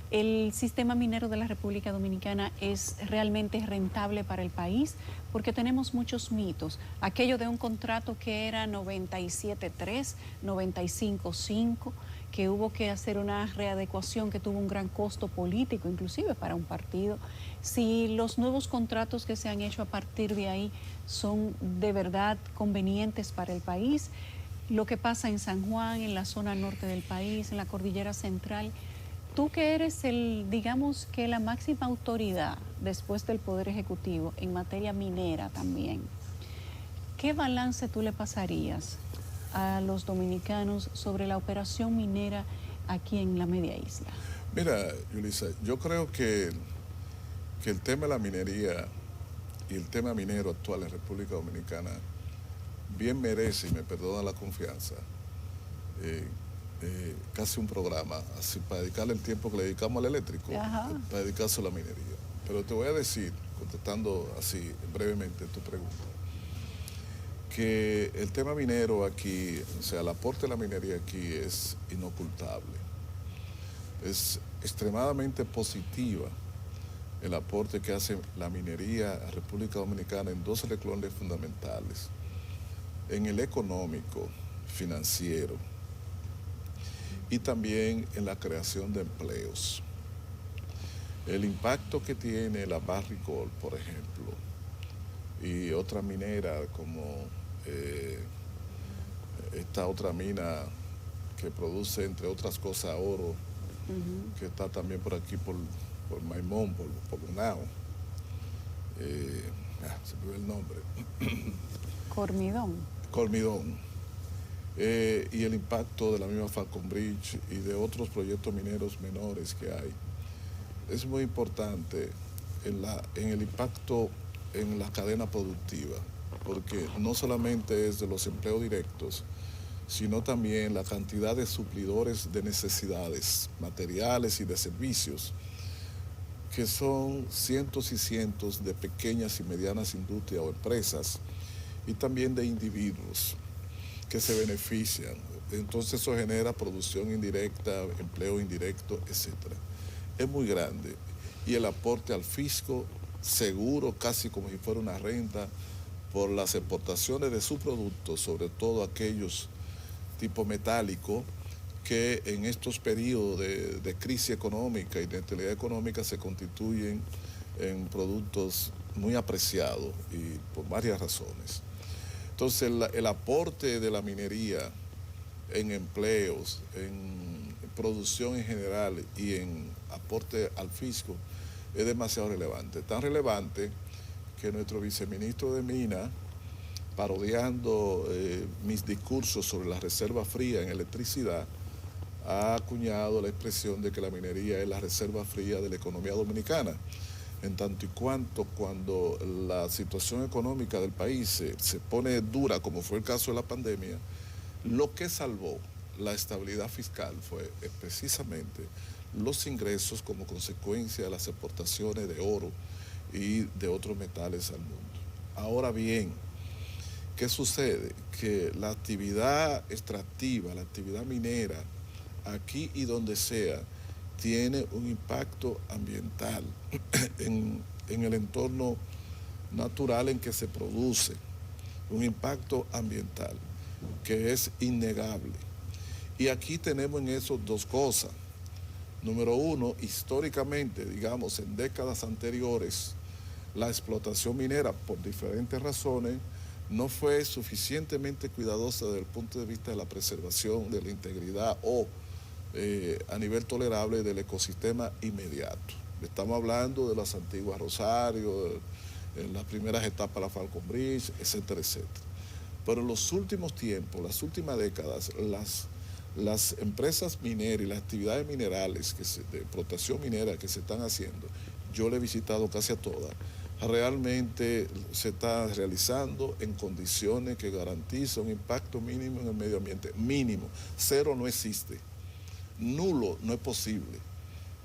el sistema minero de la República Dominicana es realmente rentable para el país, porque tenemos muchos mitos. Aquello de un contrato que era 97.3, 95.5, que hubo que hacer una readecuación que tuvo un gran costo político, inclusive para un partido. Si los nuevos contratos que se han hecho a partir de ahí son de verdad convenientes para el país, lo que pasa en San Juan, en la zona norte del país, en la cordillera central. Tú que eres digamos que la máxima autoridad después del Poder Ejecutivo en materia minera también, ¿qué balance tú le pasarías a los dominicanos sobre la operación minera aquí en la Media Isla? Mira, Yulisa, yo creo que el tema de la minería y el tema minero actual en República Dominicana bien merece, y me perdona la confianza, casi un programa, así para dedicarle el tiempo que le dedicamos al eléctrico, para dedicarse a la minería. Pero te voy a decir, contestando así brevemente tu pregunta, que el tema minero aquí, o sea, el aporte de la minería aquí es inocultable. Es extremadamente positiva el aporte que hace la minería a República Dominicana en dos renglones fundamentales, en el económico, financiero, y también en la creación de empleos. El impacto que tiene la Barrick Gold, por ejemplo, y otra minera como esta otra mina que produce, entre otras cosas, oro, que está también por aquí, por Maimón, por Bonao. Se me ve el nombre. Cormidón. Y el impacto de la misma Falconbridge y de otros proyectos mineros menores que hay. Es muy importante en el impacto en la cadena productiva, porque no solamente es de los empleos directos, sino también la cantidad de suplidores de necesidades materiales y de servicios, que son cientos y cientos de pequeñas y medianas industrias o empresas, y también de individuos que se benefician. Entonces eso genera producción indirecta, empleo indirecto, etc. Es muy grande. Y el aporte al fisco, seguro, casi como si fuera una renta, por las exportaciones de sus productos, sobre todo aquellos tipo metálico, que en estos periodos de crisis económica y de inestabilidad económica se constituyen en productos muy apreciados y por varias razones. Entonces el aporte de la minería en empleos, en producción en general y en aporte al fisco es demasiado relevante. Tan relevante que nuestro viceministro de Minas, parodiando mis discursos sobre la reserva fría en electricidad, ha acuñado la expresión de que la minería es la reserva fría de la economía dominicana, en tanto y cuanto cuando la situación económica del país se pone dura, como fue el caso de la pandemia, lo que salvó la estabilidad fiscal fue precisamente los ingresos como consecuencia de las exportaciones de oro y de otros metales al mundo. Ahora bien, ¿qué sucede? Que la actividad extractiva, la actividad minera, aquí y donde sea, tiene un impacto ambiental en el entorno natural en que se produce, un impacto ambiental que es innegable. Y aquí tenemos en eso dos cosas. Número uno, históricamente, digamos, en décadas anteriores, la explotación minera, por diferentes razones, no fue suficientemente cuidadosa desde el punto de vista de la preservación de la integridad o a nivel tolerable del ecosistema inmediato. Estamos hablando de las antiguas Rosario, en las primeras etapas de la Falconbridge, etcétera, etcétera. Pero en los últimos tiempos, las últimas décadas, las empresas mineras y las actividades minerales de explotación minera que se están haciendo, yo le he visitado casi a todas, realmente se está realizando en condiciones que garantizan un impacto mínimo en el medio ambiente. Mínimo. Cero no existe. Nulo no es posible.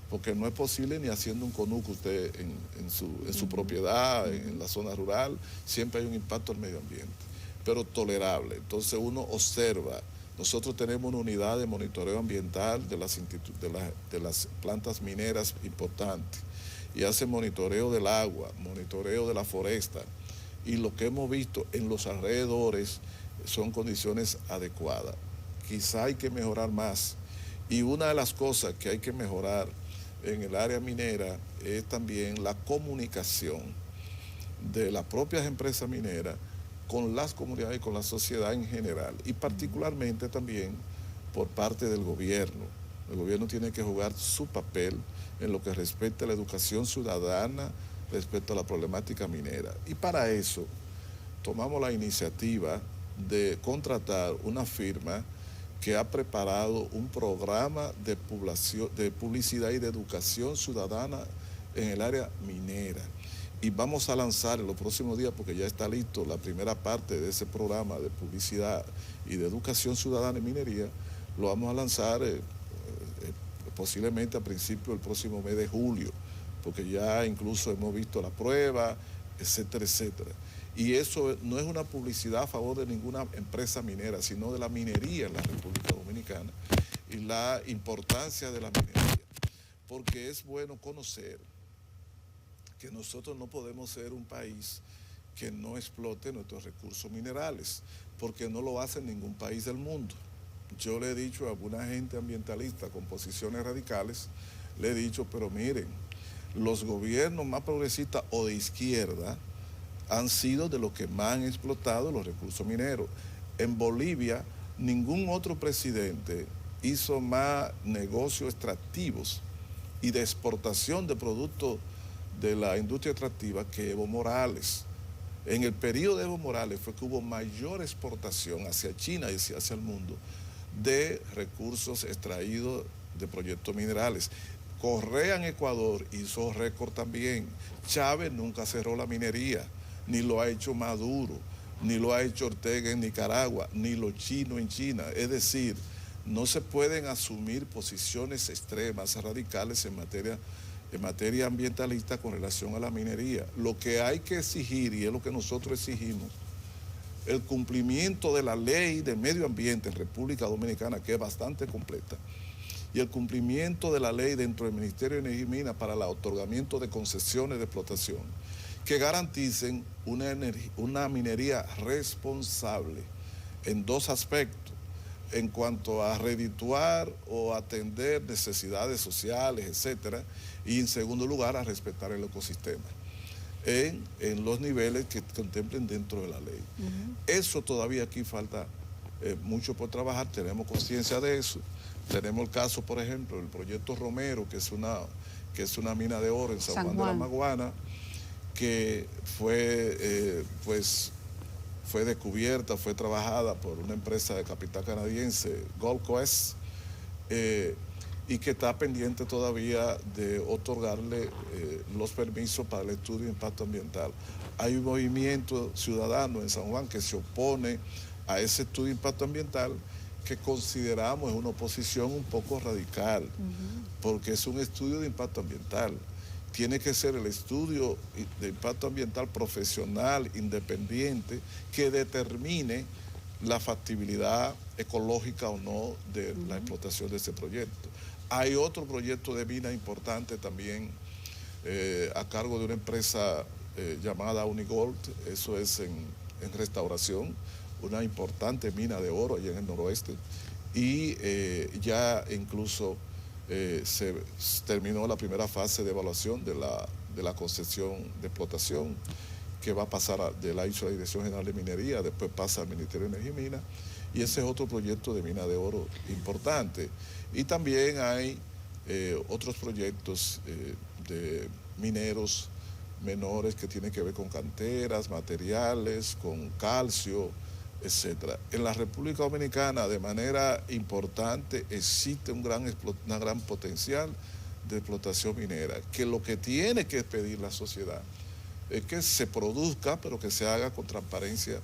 Porque no es posible ni haciendo un conuco usted en su propiedad, en la zona rural, siempre hay un impacto al medio ambiente, pero tolerable. Entonces uno observa, nosotros tenemos una unidad de monitoreo ambiental de las plantas mineras importantes, y hace monitoreo del agua, monitoreo de la foresta, y lo que hemos visto en los alrededores son condiciones adecuadas. Quizá hay que mejorar más, y una de las cosas que hay que mejorar en el área minera es también la comunicación de las propias empresas mineras con las comunidades y con la sociedad en general, y particularmente también por parte del gobierno. El gobierno tiene que jugar su papel en lo que respecta a la educación ciudadana respecto a la problemática minera. Y para eso tomamos la iniciativa de contratar una firma que ha preparado un programa de publicidad y de educación ciudadana en el área minera. Y vamos a lanzar en los próximos días, porque ya está listo la primera parte de ese programa de publicidad y de educación ciudadana en minería, lo vamos a lanzar posiblemente a principios del próximo mes de julio, porque ya incluso hemos visto la prueba, etcétera, etcétera. Y eso no es una publicidad a favor de ninguna empresa minera, sino de la minería en la República Dominicana y la importancia de la minería. Porque es bueno conocer que nosotros no podemos ser un país que no explote nuestros recursos minerales, porque no lo hace ningún país del mundo. Yo le he dicho a alguna gente ambientalista con posiciones radicales, le he dicho, pero miren, los gobiernos más progresistas o de izquierda han sido de los que más han explotado los recursos mineros. En Bolivia, ningún otro presidente hizo más negocios extractivos y de exportación de productos de la industria extractiva que Evo Morales. En el periodo de Evo Morales fue que hubo mayor exportación hacia China y hacia el mundo de recursos extraídos de proyectos minerales. Correa en Ecuador hizo récord también. Chávez nunca cerró la minería, ni lo ha hecho Maduro, ni lo ha hecho Ortega en Nicaragua, ni los chinos en China. Es decir, no se pueden asumir posiciones extremas, radicales en materia ambientalista con relación a la minería. Lo que hay que exigir, y es lo que nosotros exigimos, el cumplimiento de la ley de medio ambiente en República Dominicana, que es bastante completa, y el cumplimiento de la ley dentro del Ministerio de Energía y Minas para el otorgamiento de concesiones de explotación, que garanticen una minería responsable en dos aspectos, en cuanto a redituar o atender necesidades sociales, etcétera, y en segundo lugar a respetar el ecosistema en los niveles que contemplen dentro de la ley. Eso todavía aquí falta mucho por trabajar, tenemos conciencia de eso. Tenemos el caso, por ejemplo, del proyecto Romero, que es una mina de oro en San Juan de la Maguana, que fue descubierta, fue trabajada por una empresa de capital canadiense, Gold Quest, y que está pendiente todavía de otorgarle los permisos para el estudio de impacto ambiental. Hay un movimiento ciudadano en San Juan que se opone a ese estudio de impacto ambiental, que consideramos una oposición un poco radical, porque es un estudio de impacto ambiental. Tiene que ser el estudio de impacto ambiental profesional, independiente, que determine la factibilidad ecológica o no de la explotación de ese proyecto. Hay otro proyecto de mina importante también a cargo de una empresa llamada Unigold, eso es en restauración, una importante mina de oro allá en el noroeste, y ya incluso se terminó la primera fase de evaluación de la concesión de explotación, que va a pasar de la Dirección General de Minería, después pasa al Ministerio de Energía y Minas, y ese es otro proyecto de mina de oro importante. Y también hay otros proyectos de mineros menores que tienen que ver con canteras, materiales, con calcio, etcétera. En la República Dominicana, de manera importante, existe una gran potencial de explotación minera, que lo que tiene que pedir la sociedad es que se produzca, pero que se haga con transparencia.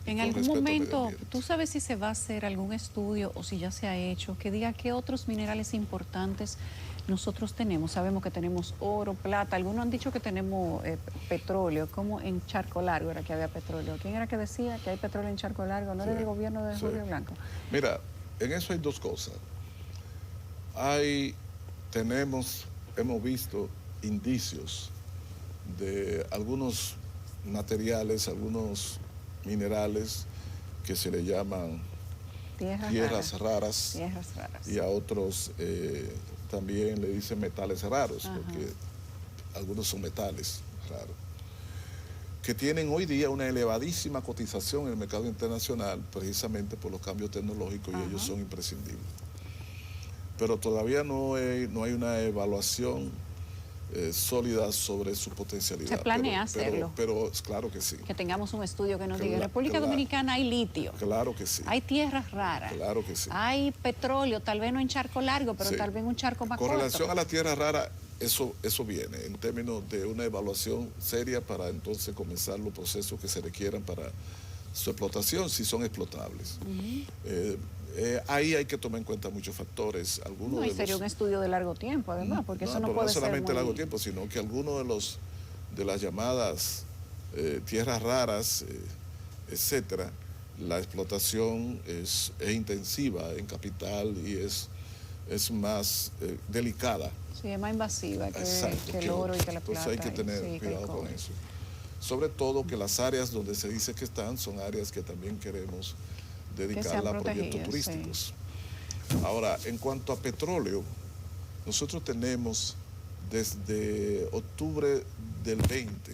En algún momento, ¿tú sabes si se va a hacer algún estudio o si ya se ha hecho que diga qué otros minerales importantes nosotros tenemos? Sabemos que tenemos oro, plata, algunos han dicho que tenemos petróleo, como en Charco Largo era que había petróleo. ¿Quién era que decía que hay petróleo en Charco Largo? ¿No era del gobierno de Julio Blanco? Mira, en eso hay dos cosas. Hemos visto indicios de algunos materiales, algunos minerales que se le llaman tierras raras, y a otros también le dicen metales raros, porque algunos son metales raros, que tienen hoy día una elevadísima cotización en el mercado internacional precisamente por los cambios tecnológicos, y ellos son imprescindibles. Pero todavía no hay una evaluación sólida sobre su potencialidad. ¿Se planea hacerlo? Pero claro que sí. Que tengamos un estudio que nos diga, en República Dominicana hay litio. Claro que sí. Hay tierras raras. Claro que sí. Hay petróleo, tal vez no en charco largo, pero tal vez en un charco más corto. Con relación a las tierras raras, eso viene en términos de una evaluación seria para entonces comenzar los procesos que se requieran para su explotación, si son explotables. Ahí hay que tomar en cuenta muchos factores. Y sería un estudio de largo tiempo, además, porque eso no puede ser. No solamente largo tiempo, sino que algunos de las llamadas tierras raras, etcétera, la explotación es intensiva en capital y es más delicada. Sí, es más invasiva que el oro y que la plata. Entonces hay que tener cuidado con eso. Sobre todo que las áreas donde se dice que están son áreas que también queremos dedicarla a proyectos turísticos. Sí. Ahora, en cuanto a petróleo, nosotros tenemos desde octubre del 20,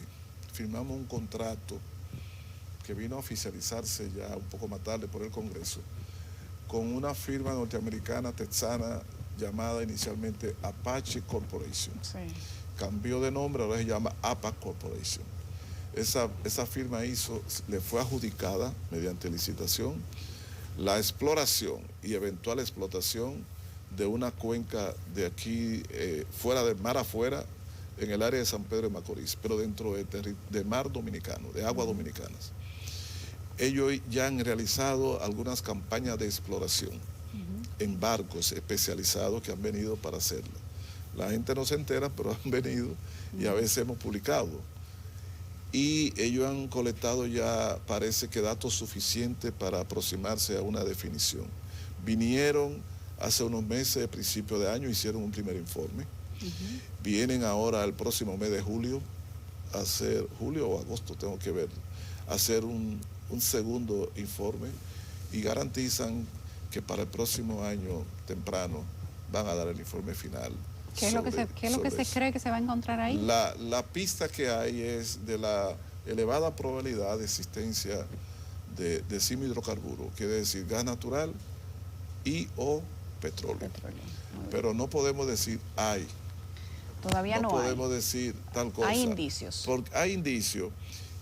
firmamos un contrato que vino a oficializarse ya un poco más tarde por el Congreso, con una firma norteamericana texana llamada inicialmente Apache Corporation. Sí. Cambió de nombre, ahora se llama APA Corporation. Esa firma le fue adjudicada mediante licitación la exploración y eventual explotación de una cuenca de aquí, fuera del mar afuera, en el área de San Pedro de Macorís, pero dentro de mar dominicano, de aguas dominicanas. Ellos ya han realizado algunas campañas de exploración en barcos especializados que han venido para hacerlo. La gente no se entera, pero han venido y a veces hemos publicado. Y ellos han colectado ya, parece que datos suficientes para aproximarse a una definición. Vinieron hace unos meses, a principio de año, hicieron un primer informe. Vienen ahora el próximo mes de julio, julio o agosto, tengo que ver, a hacer un segundo informe y garantizan que para el próximo año temprano van a dar el informe final. ¿Qué es lo que se cree que se va a encontrar ahí? La pista que hay es de la elevada probabilidad de existencia de semi-hidrocarburos, quiere decir gas natural y o petróleo. Pero no podemos decir hay. Todavía no hay. No podemos decir tal cosa. Hay indicios. Porque hay indicios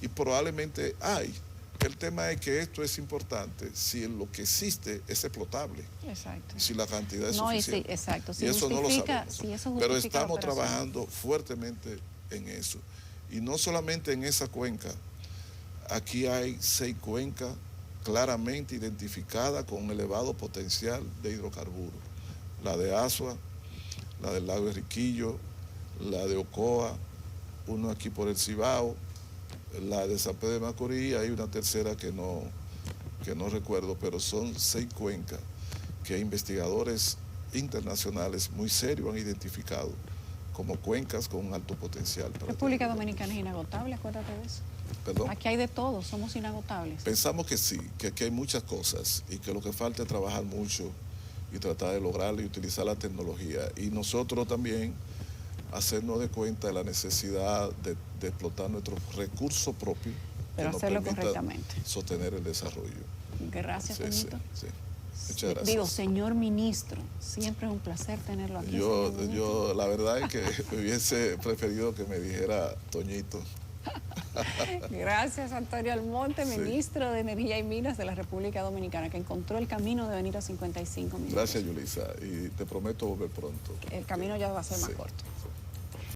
y probablemente hay. El tema es que esto es importante si lo que existe es explotable. Exacto. Si la cantidad es suficiente. Sí, exacto. Y eso no lo sabemos. Pero estamos trabajando fuertemente en eso. Y no solamente en esa cuenca. Aquí hay 6 cuencas claramente identificadas con elevado potencial de hidrocarburos. La de Asua, la del lago de Riquillo, la de Ocoa, uno aquí por el Cibao, la de San Pedro de Macorís, hay una tercera que no recuerdo, pero son 6 cuencas que investigadores internacionales muy serios han identificado como cuencas con un alto potencial. República Dominicana es inagotable, acuérdate de eso. ¿Perdón? Aquí hay de todo, somos inagotables. Pensamos que sí, que aquí hay muchas cosas y que lo que falta es trabajar mucho y tratar de lograrlo y utilizar la tecnología. Y nosotros también hacernos de cuenta de la necesidad de explotar nuestros recursos propios, pero hacerlo correctamente, sostener el desarrollo. Gracias, Toñito. Sí. Muchas gracias. Digo, señor ministro, siempre es un placer tenerlo aquí. Yo la verdad es que hubiese preferido que me dijera Toñito. Gracias, Antonio Almonte, ministro de Energía y Minas de la República Dominicana, que encontró el camino de venir a 55 minutos. Gracias, Yulisa, y te prometo volver pronto. El camino ya va a ser más corto. Sí.